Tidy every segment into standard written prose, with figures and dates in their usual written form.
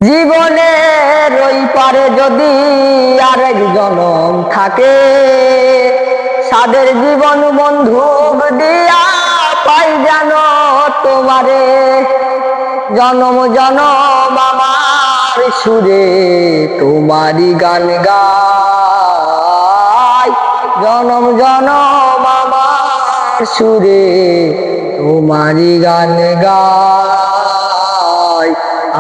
জীবনের ওই পারে যদি আরেক জনম থাকে, সাদের জীবন বন্ধুক দিয়া পাই যেন তোমারে। জনম জনম আমার সুরে তোমারই গান গাই, জনম জনম আমার সুরে তোমারই গান গাই।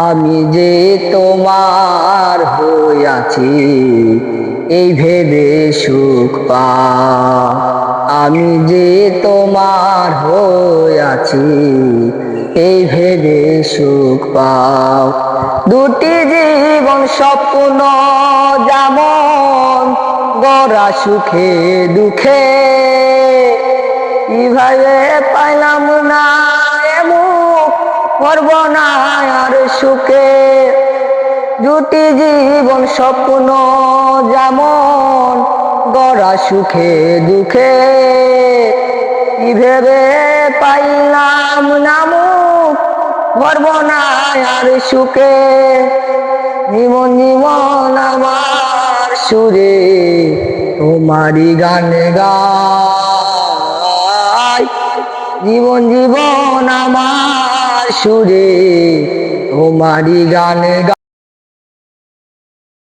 আমি যে তোমার হইয়াছি এই ভেবে সুখ পাই, আমি যে তোমার হইয়াছি এই ভেবে সুখ পাও। দুটি জীবন স্বপ্ন যেমন গড়া সুখে দুঃখে, কিভাবে পাইলাম না এমুখ করব না আর সুখে। দুটি জীবন স্বপ্ন যেমন গড়া সুখে দুঃখে, কি ভেবে পাইলাম না মুখ করব না আর সুখে। জীবন জীবন আমার সুরে তোমারই গান গাই, জীবন জীবন আমার সুরে তোমারই গান গাই।